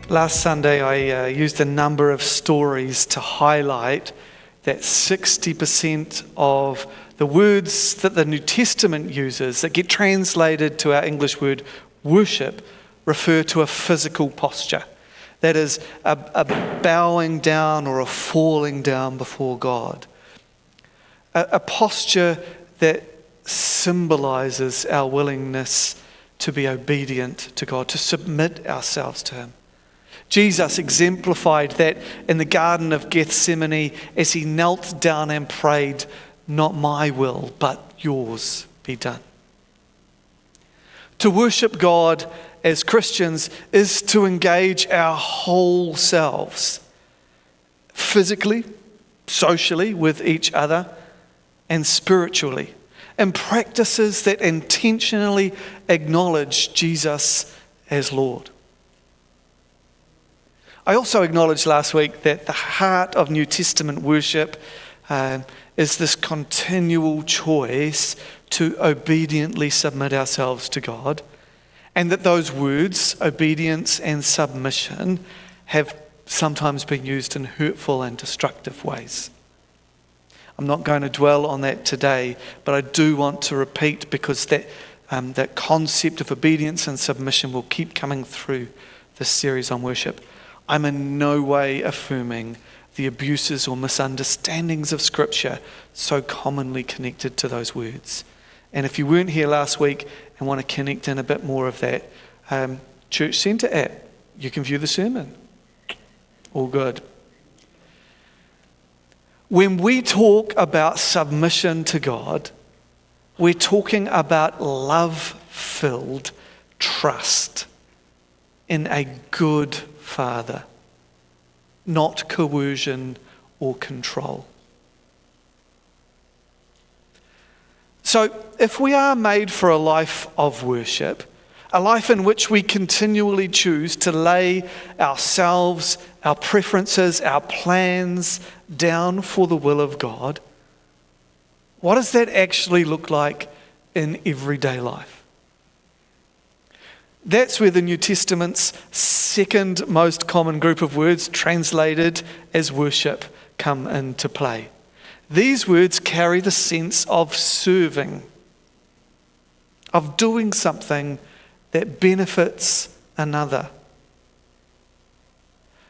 Last Sunday, I used a number of stories to highlight that 60% of the words that the New Testament uses that get translated to our English word worship refer to a physical posture. That is a bowing down or a falling down before God. A posture that symbolizes our willingness to be obedient to God, to submit ourselves to Him. Jesus exemplified that in the Garden of Gethsemane as He knelt down and prayed, "Not my will, but yours be done." To worship God as Christians is to engage our whole selves, physically, socially, with each other, and spiritually, in practices that intentionally acknowledge Jesus as Lord. I also acknowledged last week that the heart of New Testament worship is this continual choice to obediently submit ourselves to God, and that those words, obedience and submission, have sometimes been used in hurtful and destructive ways. I'm not going to dwell on that today, but I do want to repeat because that concept of obedience and submission will keep coming through this series on worship. I'm in no way affirming the abuses or misunderstandings of Scripture so commonly connected to those words. And if you weren't here last week and want to connect in a bit more of that, Church Centre app, you can view the sermon. All good. When we talk about submission to God, we're talking about love-filled trust in a good Father, not coercion or control. So, if we are made for a life of worship, a life in which we continually choose to lay ourselves, our preferences, our plans down for the will of God, what does that actually look like in everyday life? That's where the New Testament's second most common group of words translated as worship come into play. These words carry the sense of serving, of doing something that benefits another.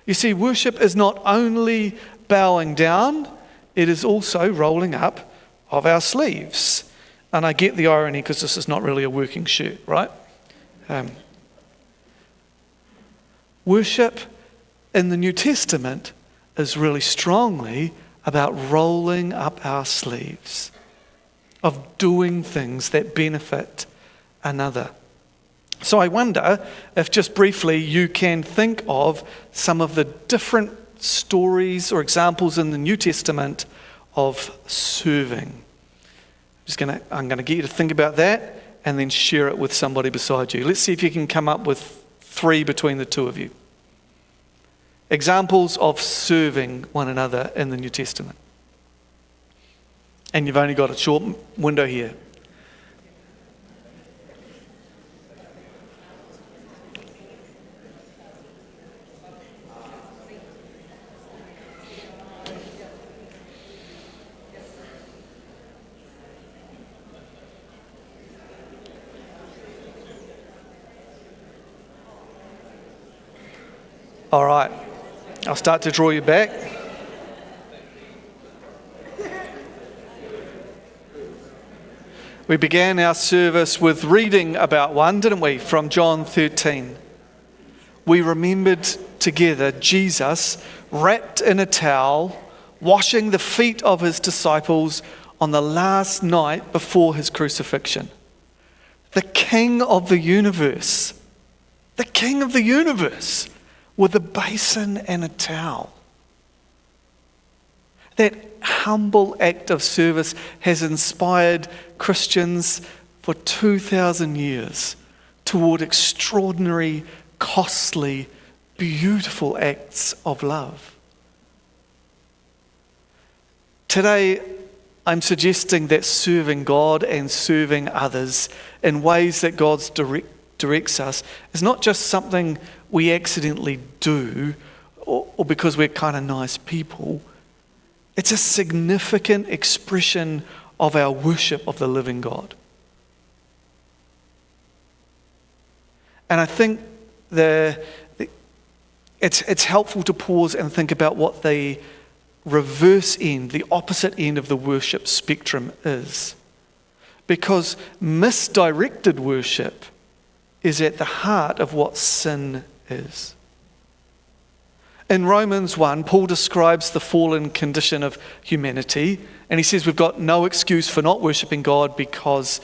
You see, worship is not only bowing down, it is also rolling up of our sleeves. And I get the irony because this is not really a working shirt, right? Worship in the New Testament is really strongly about rolling up our sleeves, of doing things that benefit another. So I wonder if just briefly you can think of some of the different stories or examples in the New Testament of serving. I'm going to get you to think about that and then share it with somebody beside you. Let's see if you can come up with 3 between the two of you. Examples of serving one another in the New Testament. And you've only got a short window here. All right, I'll start to draw you back. We began our service with reading about one, didn't we, from John 13. We remembered together Jesus wrapped in a towel, washing the feet of his disciples on the last night before his crucifixion. The King of the universe, with a basin and a towel. That humble act of service has inspired Christians for 2,000 years toward extraordinary, costly, beautiful acts of love. Today, I'm suggesting that serving God and serving others in ways that God directs us is not just something we accidentally do, or because we're kind of nice people. It's a significant expression of our worship of the living God. And I think it's helpful to pause and think about what the reverse end, the opposite end of the worship spectrum is. Because misdirected worship is at the heart of what sin is. In Romans 1, Paul describes the fallen condition of humanity, and he says we've got no excuse for not worshipping God because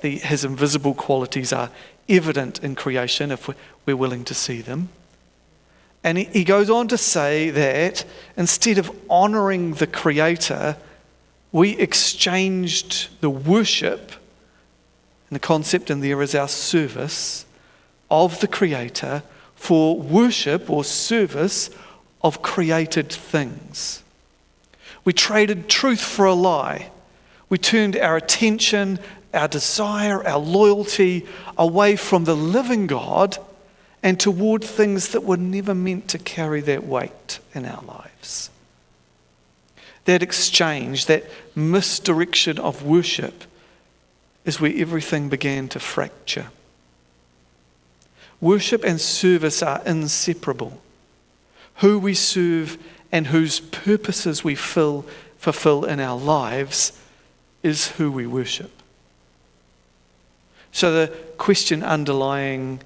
his invisible qualities are evident in creation if we're willing to see them. And he goes on to say that instead of honouring the Creator, we exchanged the worship, and the concept in there is our service of the Creator, for worship or service of created things. We traded truth for a lie. We turned our attention, our desire, our loyalty away from the living God and toward things that were never meant to carry that weight in our lives. That exchange, that misdirection of worship is where everything began to fracture. Worship and service are inseparable. Who we serve and whose purposes we fulfill in our lives is who we worship. So the question underlying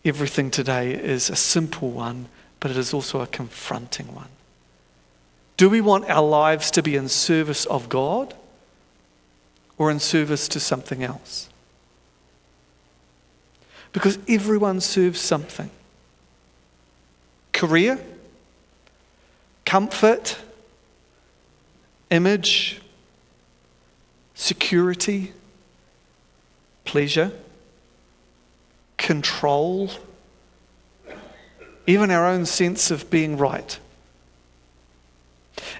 everything today is a simple one, but it is also a confronting one. Do we want our lives to be in service of God or in service to something else? Because everyone serves something. Career, comfort, image, security, pleasure, control, even our own sense of being right.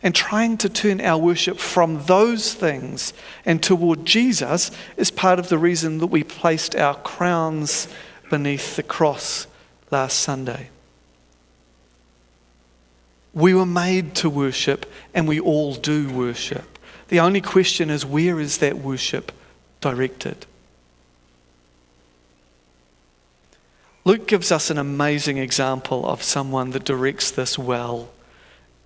And trying to turn our worship from those things and toward Jesus is part of the reason that we placed our crowns beneath the cross last Sunday. We were made to worship, and we all do worship. The only question is, where is that worship directed? Luke gives us an amazing example of someone that directs this well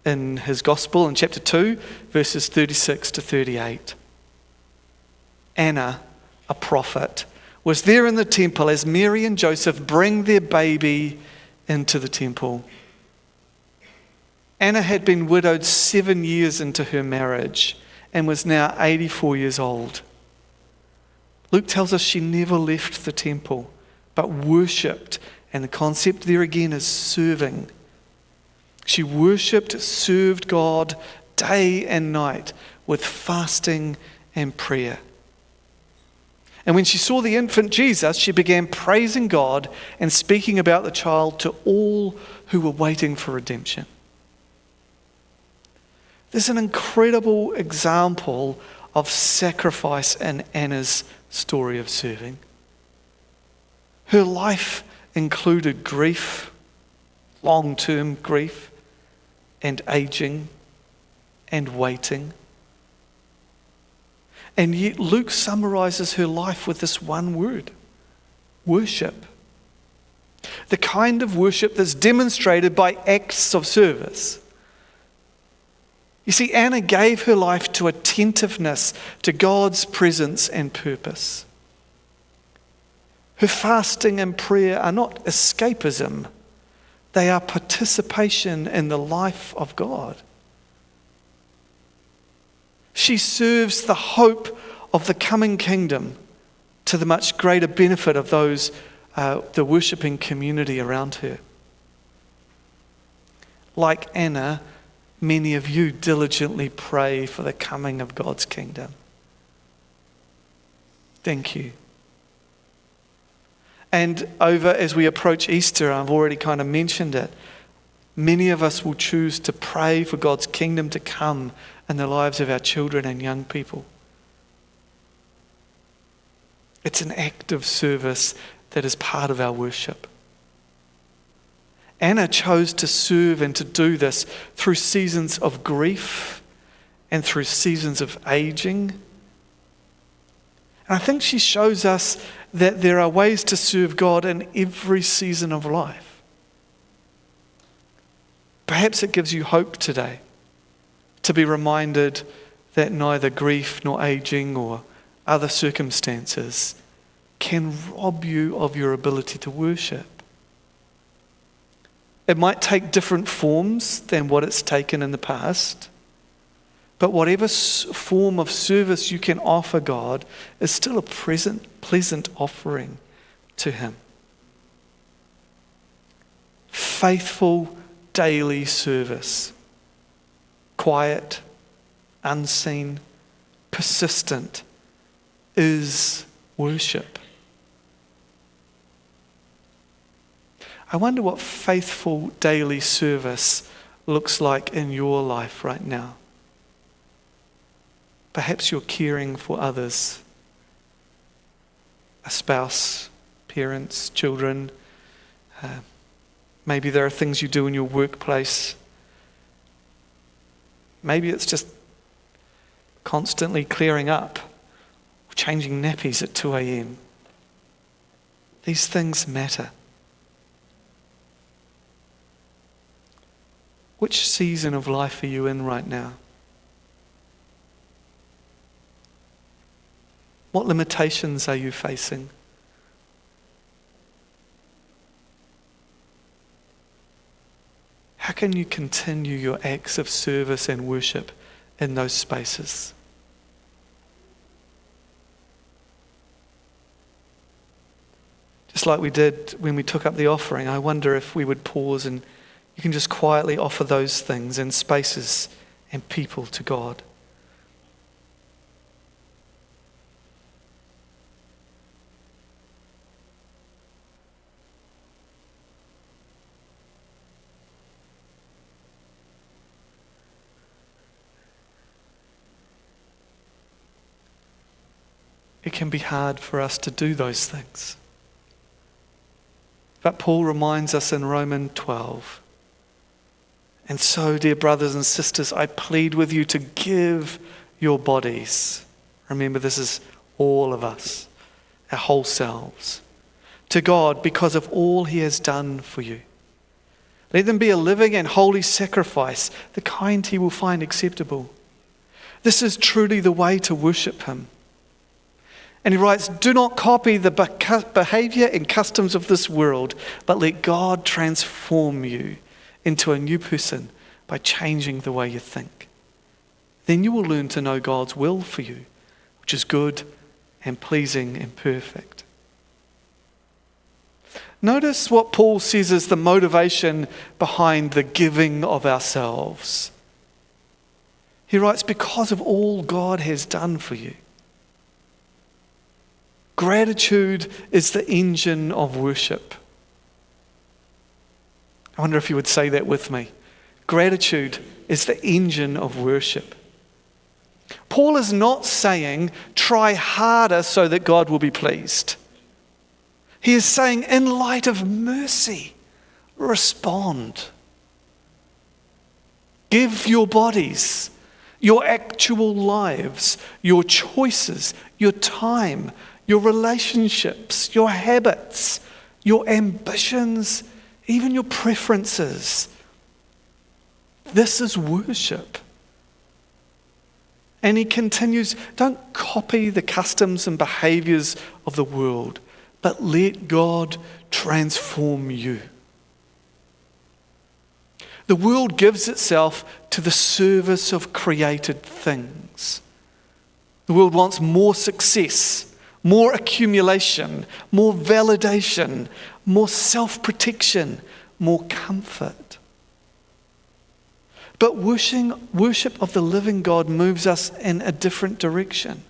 in his gospel in chapter 2, verses 36 to 38. Anna, a prophet, was there in the temple as Mary and Joseph bring their baby into the temple. Anna had been widowed 7 years into her marriage and was now 84 years old. Luke tells us she never left the temple, but worshipped, and the concept there again is serving. She worshipped, served God day and night with fasting and prayer. And when she saw the infant Jesus, she began praising God and speaking about the child to all who were waiting for redemption. There's an incredible example of sacrifice in Anna's story of serving. Her life included grief, long-term grief, and aging, and waiting. And yet Luke summarizes her life with this one word: worship. The kind of worship that's demonstrated by acts of service. You see, Anna gave her life to attentiveness to God's presence and purpose. Her fasting and prayer are not escapism. They are participation in the life of God. She serves the hope of the coming kingdom to the much greater benefit of those, the worshipping community around her. Like Anna, many of you diligently pray for the coming of God's kingdom. Thank you. And as we approach Easter, I've already kind of mentioned it, many of us will choose to pray for God's kingdom to come in the lives of our children and young people. It's an act of service that is part of our worship. Anna chose to serve and to do this through seasons of grief and through seasons of aging. And I think she shows us that there are ways to serve God in every season of life. Perhaps it gives you hope today to be reminded that neither grief nor aging or other circumstances can rob you of your ability to worship. It might take different forms than what it's taken in the past, but whatever form of service you can offer God is still a pleasant offering to Him. Faithful daily service, quiet, unseen, persistent, is worship. I wonder what faithful daily service looks like in your life right now. Perhaps you're caring for others, a spouse, parents, children. Maybe there are things you do in your workplace. Maybe it's just constantly clearing up, changing nappies at 2 a.m. These things matter. Which season of life are you in right now? What limitations are you facing? How can you continue your acts of service and worship in those spaces? Just like we did when we took up the offering, I wonder if we would pause and you can just quietly offer those things in spaces and people to God. It can be hard for us to do those things. But Paul reminds us in Romans 12, and so, dear brothers and sisters, I plead with you to give your bodies. Remember, this is all of us, our whole selves, to God because of all He has done for you. Let them be a living and holy sacrifice, the kind He will find acceptable. This is truly the way to worship Him. And he writes, do not copy the behavior and customs of this world, but let God transform you into a new person by changing the way you think. Then you will learn to know God's will for you, which is good and pleasing and perfect. Notice what Paul says is the motivation behind the giving of ourselves. He writes, because of all God has done for you. Gratitude is the engine of worship. I wonder if you would say that with me. Gratitude is the engine of worship. Paul is not saying try harder so that God will be pleased. He is saying in light of mercy, respond. Give your bodies, your actual lives, your choices, your time, your relationships, your habits, your ambitions, even your preferences. This is worship. And he continues, don't copy the customs and behaviors of the world, but let God transform you. The world gives itself to the service of created things. The world wants more success, more accumulation, more validation, more self-protection, more comfort. But worship of the living God moves us in a different direction,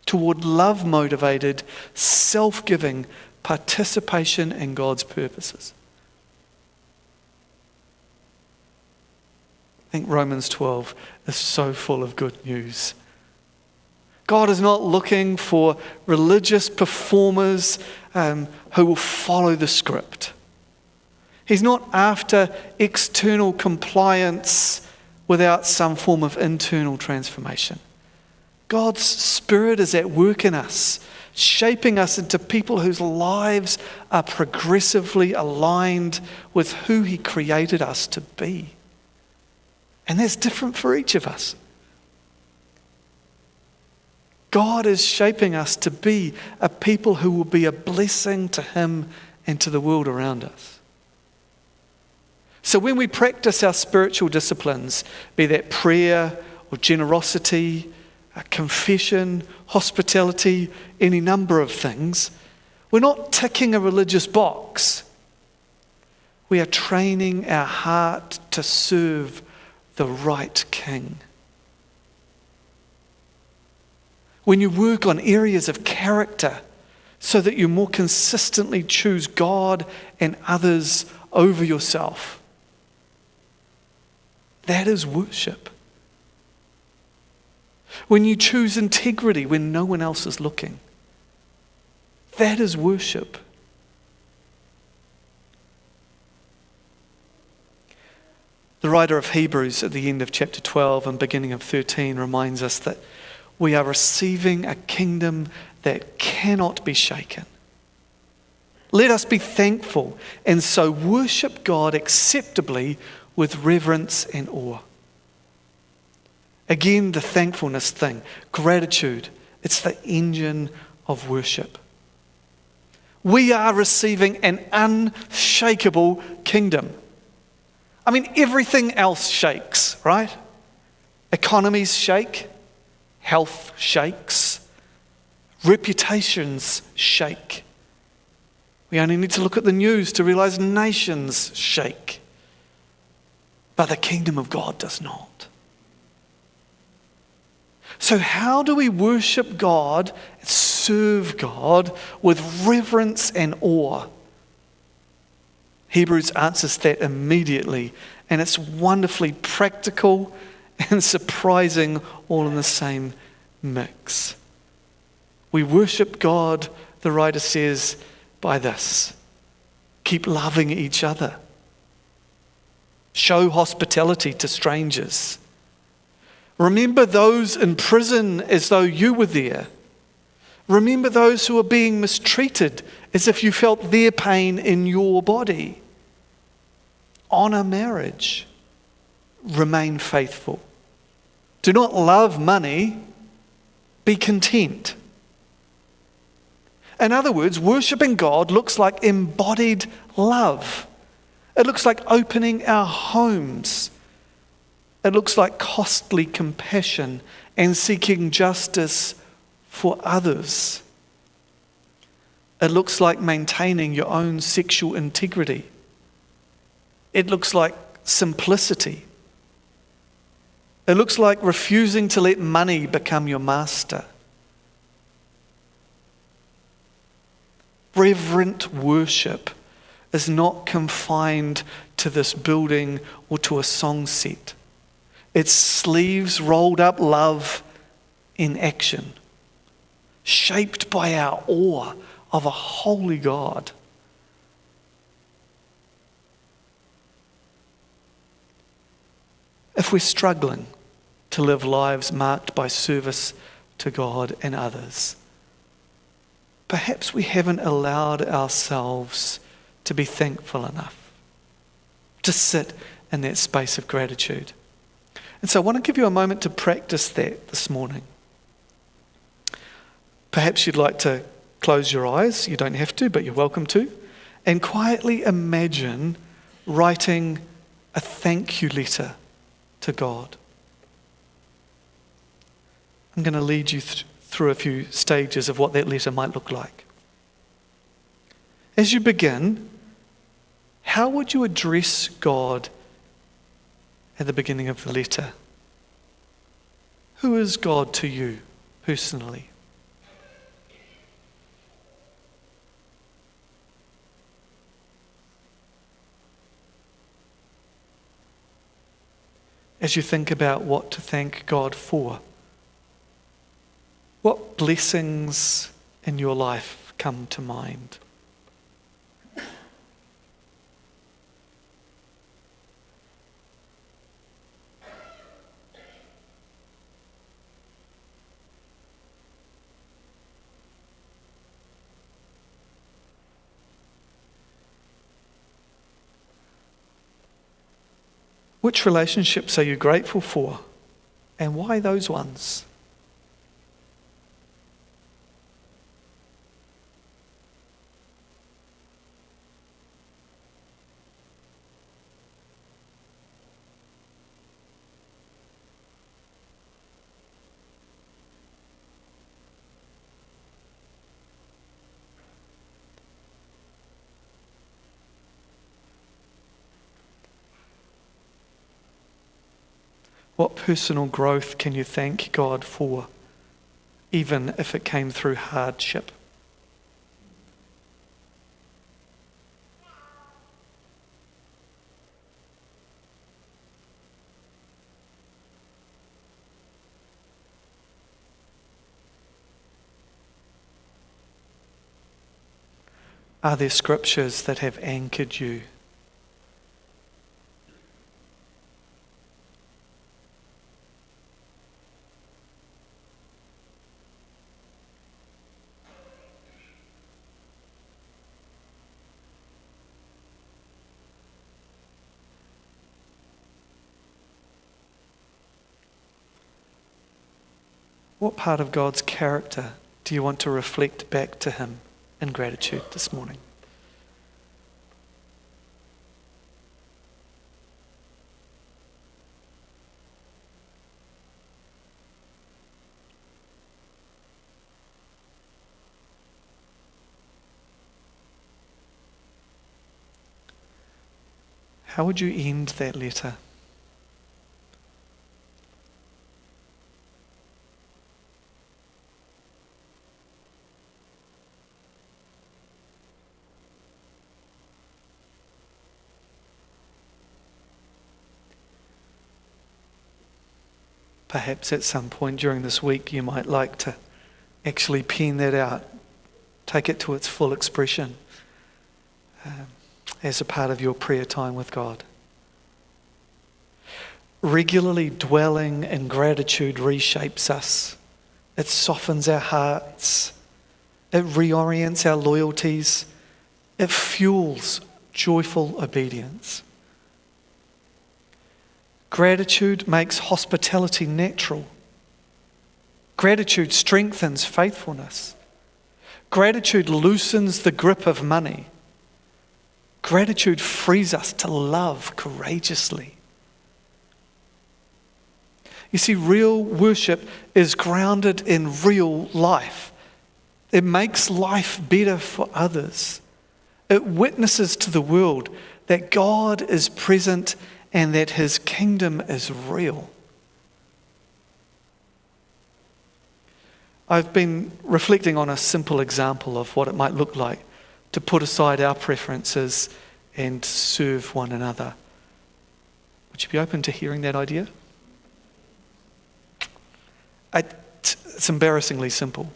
toward love-motivated, self-giving participation in God's purposes. I think Romans 12 is so full of good news. God is not looking for religious performers who will follow the script. He's not after external compliance without some form of internal transformation. God's Spirit is at work in us, shaping us into people whose lives are progressively aligned with who He created us to be. And that's different for each of us. God is shaping us to be a people who will be a blessing to Him and to the world around us. So when we practice our spiritual disciplines, be that prayer or generosity, confession, hospitality, any number of things, we're not ticking a religious box. We are training our heart to serve the right King. When you work on areas of character so that you more consistently choose God and others over yourself, that is worship. When you choose integrity when no one else is looking, that is worship. The writer of Hebrews at the end of chapter 12 and beginning of 13 reminds us that we are receiving a kingdom that cannot be shaken. Let us be thankful and so worship God acceptably with reverence and awe. Again, the thankfulness thing, gratitude, it's the engine of worship. We are receiving an unshakable kingdom. I mean, everything else shakes, right? Economies shake, health shakes, reputations shake. We only need to look at the news to realize nations shake. But the kingdom of God does not. So how do we worship God, serve God with reverence and awe? Hebrews answers that immediately, and it's wonderfully practical and surprising all in the same mix. We worship God, the writer says, by this. Keep loving each other. Show hospitality to strangers. Remember those in prison as though you were there. Remember those who are being mistreated as if you felt their pain in your body. Honor marriage. Remain faithful. Do not love money. Be content. In other words, worshiping God looks like embodied love. It looks like opening our homes. It looks like costly compassion and seeking justice for others. It looks like maintaining your own sexual integrity. It looks like simplicity. It looks like refusing to let money become your master. Reverent worship is not confined to this building or to a song set. It's sleeves rolled up love in action, shaped by our awe of a holy God. If we're struggling to live lives marked by service to God and others, perhaps we haven't allowed ourselves to be thankful enough, to sit in that space of gratitude. And so I want to give you a moment to practice that this morning. Perhaps you'd like to close your eyes. You don't have to, but you're welcome to. And quietly imagine writing a thank you letter to God. I'm going to lead you through a few stages of what that letter might look like. As you begin, how would you address God at the beginning of the letter? Who is God to you personally? As you think about what to thank God for, what blessings in your life come to mind? Which relationships are you grateful for, and why those ones? What personal growth can you thank God for, even if it came through hardship? Are there scriptures that have anchored you? What part of God's character do you want to reflect back to Him in gratitude this morning? How would you end that letter? Perhaps at some point during this week you might like to actually pen that out, take it to its full expression as a part of your prayer time with God. Regularly dwelling in gratitude reshapes us. It softens our hearts. It reorients our loyalties. It fuels joyful obedience. Gratitude makes hospitality natural. Gratitude strengthens faithfulness. Gratitude loosens the grip of money. Gratitude frees us to love courageously. You see, real worship is grounded in real life. It makes life better for others. It witnesses to the world that God is present and that His kingdom is real. I've been reflecting on a simple example of what it might look like to put aside our preferences and serve one another. Would you be open to hearing that idea? It's embarrassingly simple,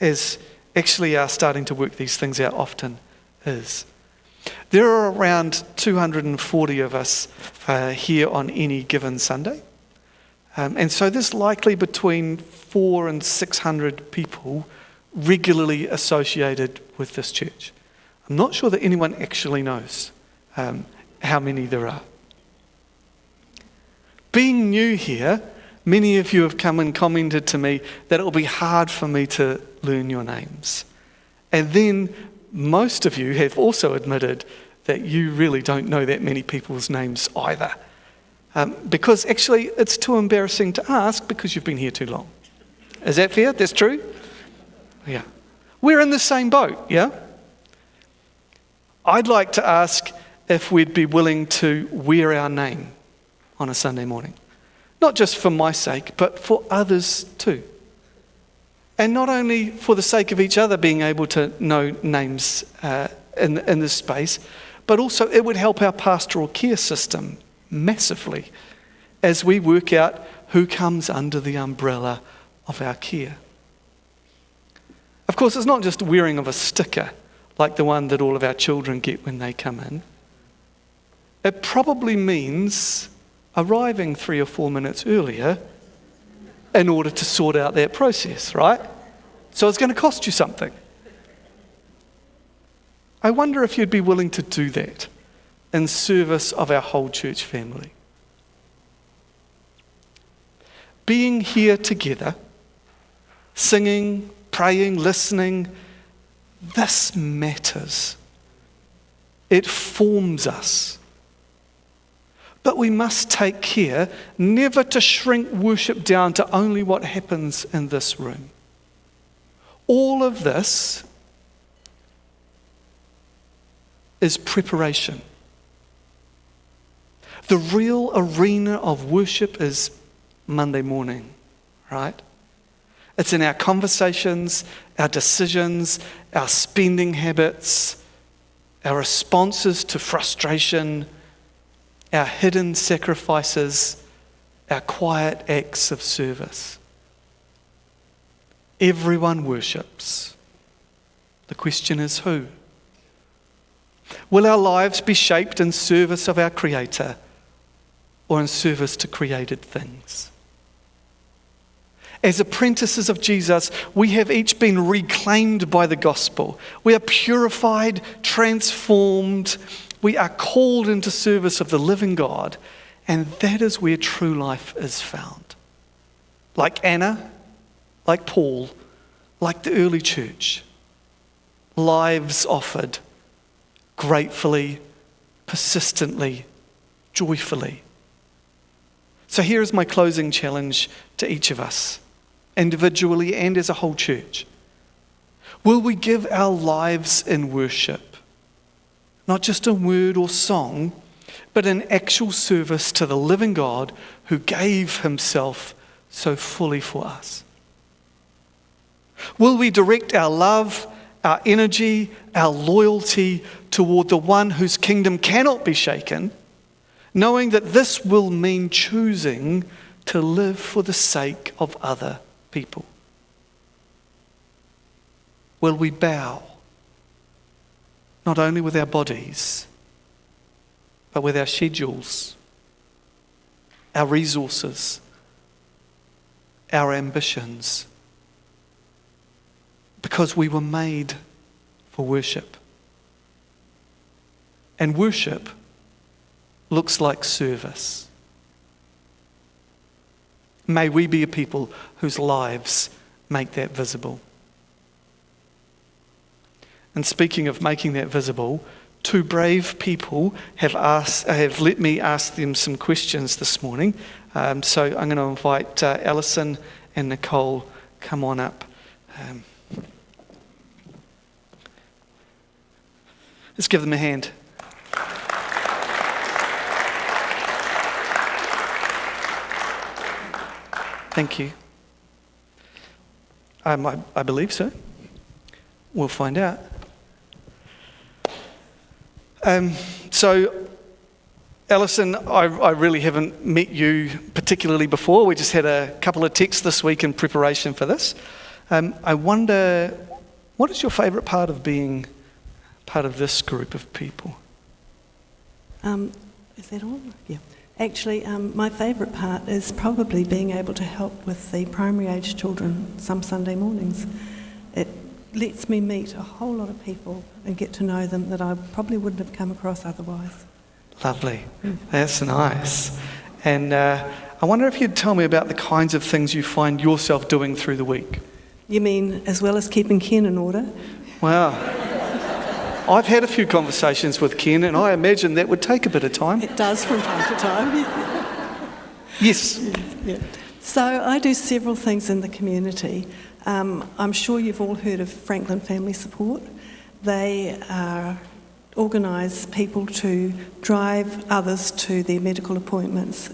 as actually our starting to work these things out often is. There are around 240 of us here on any given Sunday. And so there's likely between 400 and 600 people regularly associated with this church. I'm not sure that anyone actually knows how many there are. Being new here, many of you have come and commented to me that it will be hard for me to learn your names. And then most of you have also admitted that you really don't know that many people's names either. Because actually it's too embarrassing to ask because you've been here too long. Is that fair? That's true? Yeah. We're in the same boat, yeah? I'd like to ask if we'd be willing to wear our name on a Sunday morning. Not just for my sake, but for others too. And not only for the sake of each other being able to know names in this space, but also it would help our pastoral care system massively as we work out who comes under the umbrella of our care. Of course, it's not just wearing of a sticker like the one that all of our children get when they come in. It probably means arriving 3 or 4 minutes earlier in order to sort out that process, right? So it's going to cost you something. I wonder if you'd be willing to do that in service of our whole church family. Being here together, singing, praying, listening, this matters. It forms us. But we must take care never to shrink worship down to only what happens in this room. All of this is preparation. The real arena of worship is Monday morning, right? It's in our conversations, our decisions, our spending habits, our responses to frustration, our hidden sacrifices, our quiet acts of service. Everyone worships. The question is who? Will our lives be shaped in service of our Creator or in service to created things? As apprentices of Jesus, we have each been reclaimed by the gospel. We are purified, transformed. We are called into service of the living God, and that is where true life is found. Like Anna, like Paul, like the early church, lives offered gratefully, persistently, joyfully. So here is my closing challenge to each of us, individually and as a whole church. Will we give our lives in worship, not just a word or song, but in actual service to the living God who gave himself so fully for us? Will we direct our love, our energy, our loyalty toward the one whose kingdom cannot be shaken, knowing that this will mean choosing to live for the sake of other people? Will we bow, not only with our bodies, but with our schedules, our resources, our ambitions, because we were made for worship? And worship looks like service. May we be a people whose lives make that visible. And speaking of making that visible, two brave people have let me ask them some questions this morning. So I'm going to invite Alison and Nicole, come on up. Let's give them a hand. Thank you. I believe so. We'll find out. So, Alison, I really haven't met you particularly before. We just had a couple of texts this week in preparation for this. I wonder, what is your favourite part of being part of this group of people? Is that on? Yeah. Actually, my favourite part is probably being able to help with the primary age children some Sunday mornings. It lets me meet a whole lot of people and get to know them that I probably wouldn't have come across otherwise. Lovely. That's nice. And I wonder if you'd tell me about the kinds of things you find yourself doing through the week. You mean as well as keeping Ken in order? Wow. I've had a few conversations with Ken, and I imagine that would take a bit of time. It does from time to time. Yes. Yeah. So I do several things in the community. I'm sure you've all heard of Franklin Family Support. They organise people to drive others to their medical appointments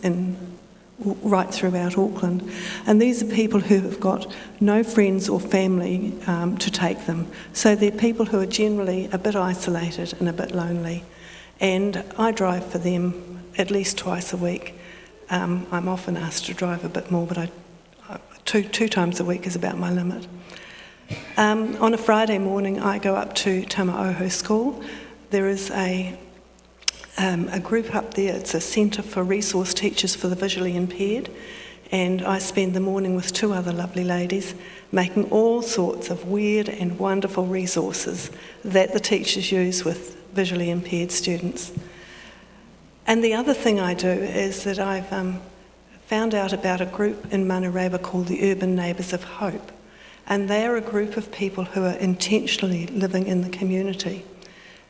right throughout Auckland. And these are people who have got no friends or family to take them. So they're people who are generally a bit isolated and a bit lonely. And I drive for them at least twice a week. I'm often asked to drive a bit more, but two times a week is about my limit. On a Friday morning, I go up to Tamaoho School. There is a group up there. It's a centre for resource teachers for the visually impaired, and I spend the morning with two other lovely ladies making all sorts of weird and wonderful resources that the teachers use with visually impaired students. And the other thing I do is that I've found out about a group in Manaraba called the Urban Neighbours of Hope. And they are a group of people who are intentionally living in the community.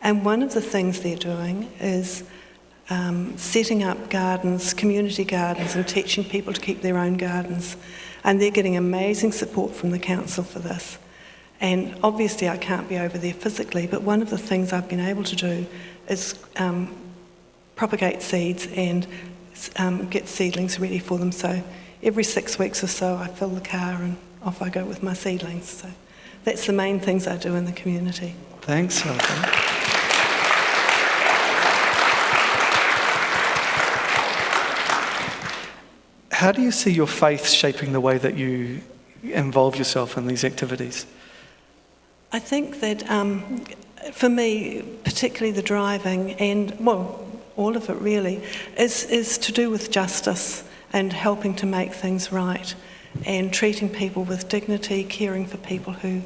And one of the things they're doing is setting up gardens, community gardens, and teaching people to keep their own gardens. And they're getting amazing support from the council for this. And obviously I can't be over there physically, but one of the things I've been able to do is propagate seeds and get seedlings ready for them. So every 6 weeks or so I fill the car and off I go with my seedlings. So that's the main things I do in the community. Thanks, Alka. How do you see your faith shaping the way that you involve yourself in these activities? I think that for me, particularly the driving and, well, all of it really, is to do with justice and helping to make things right and treating people with dignity, caring for people who,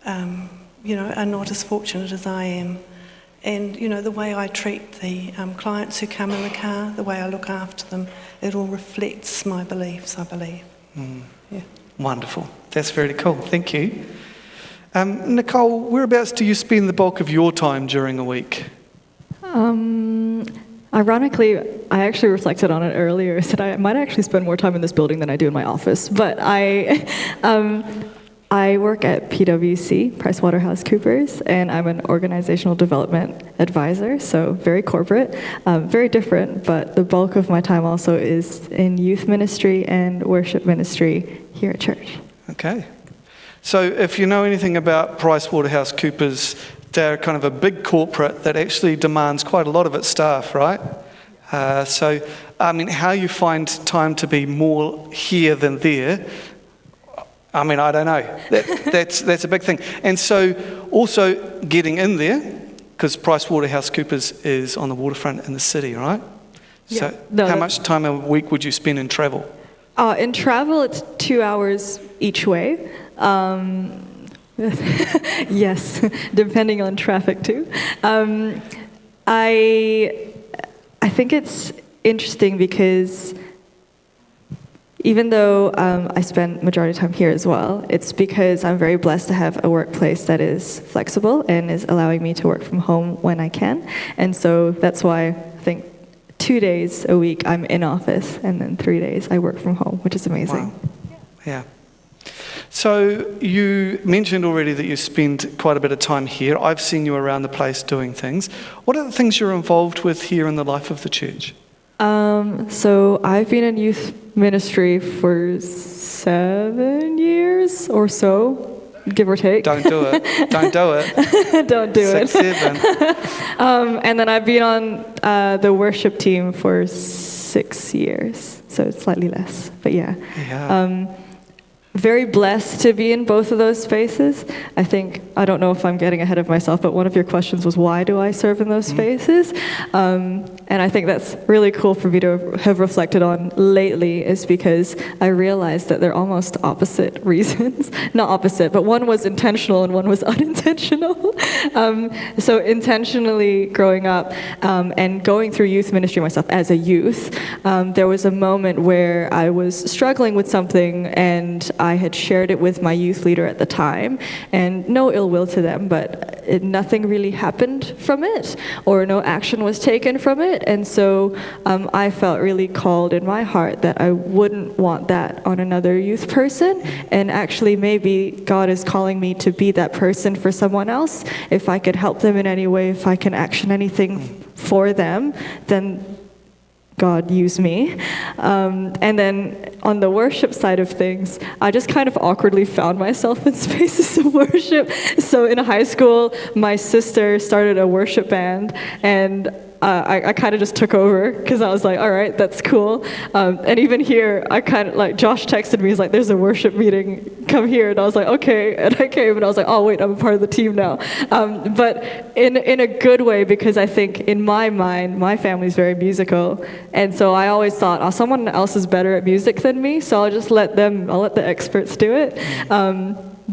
are not as fortunate as I am. And, the way I treat the clients who come in the car, the way I look after them, it all reflects my beliefs, I believe. Yeah. Wonderful. That's very cool. Thank you. Nicole, whereabouts do you spend the bulk of your time during a week? Ironically, I actually reflected on it earlier, said I might actually spend more time in this building than I do in my office. But I work at PwC, PricewaterhouseCoopers, and I'm an organizational development advisor, so very corporate, very different, but the bulk of my time also is in youth ministry and worship ministry here at church. Okay. So if you know anything about PricewaterhouseCoopers, they're kind of a big corporate that actually demands quite a lot of its staff, right? So, how you find time to be more here than there, I don't know. That's a big thing. And so also getting in there, because PricewaterhouseCoopers is on the waterfront in the city, right? Yeah. So how much time a week would you spend in travel? In travel, it's 2 hours each way. Yes, depending on traffic too. I think it's interesting because even though I spend majority of time here as well, it's because I'm very blessed to have a workplace that is flexible and is allowing me to work from home when I can. And so that's why I think 2 days a week I'm in office and then 3 days I work from home, which is amazing. Wow. Yeah. So you mentioned already that you spend quite a bit of time here. I've seen you around the place doing things. What are the things you're involved with here in the life of the church? So I've been in youth ministry for 7 years or so, give or take. Don't do it. Don't do it. Don't do 6, it. 7. And then I've been on the worship team for 6 years, so it's slightly less, but yeah. Very blessed to be in both of those spaces. I don't know if I'm getting ahead of myself, but one of your questions was, why do I serve in those spaces? And I think that's really cool for me to have reflected on lately, is because I realized that they're almost opposite reasons. Not opposite, but one was intentional and one was unintentional. So intentionally growing up and going through youth ministry myself as a youth, there was a moment where I was struggling with something and I had shared it with my youth leader at the time, and no ill will to them, but nothing really happened from it, or no action was taken from it, and so I felt really called in my heart that I wouldn't want that on another youth person, and actually maybe God is calling me to be that person for someone else. If I could help them in any way, if I can action anything for them, then God use me. And then on the worship side of things, I just kind of awkwardly found myself in spaces of worship. So in high school, my sister started a worship band, and I kind of just took over because I was like, all right, that's cool. And even here, I kind of like, Josh texted me, he's like, there's a worship meeting, come here. And I was like, okay. And I came and I was like, oh wait, I'm a part of the team now. But in a good way, because I think in my mind, my family's very musical. And so I always thought, oh, someone else is better at music than me, so I'll let the experts do it.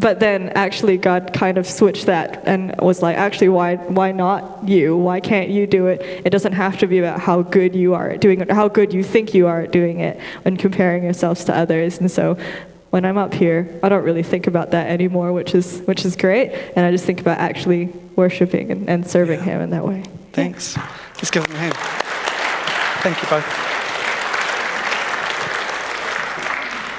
But then actually God kind of switched that and was like, actually, why not you? Why can't you do it? It doesn't have to be about how good you are at doing it, or how good you think you are at doing it, and comparing yourselves to others. And so when I'm up here, I don't really think about that anymore, which is great. And I just think about actually worshiping and serving Him in that way. Thanks. Let's give them a hand. Thank you both.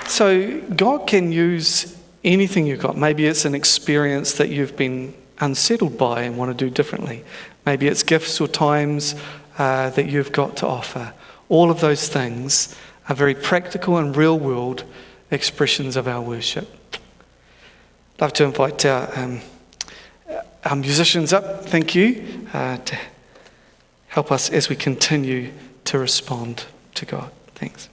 So God can use anything you've got. Maybe it's an experience that you've been unsettled by and want to do differently. Maybe it's gifts or times that you've got to offer. All of those things are very practical and real world expressions of our worship. I'd love to invite our musicians up, thank you, to help us as we continue to respond to God. Thanks.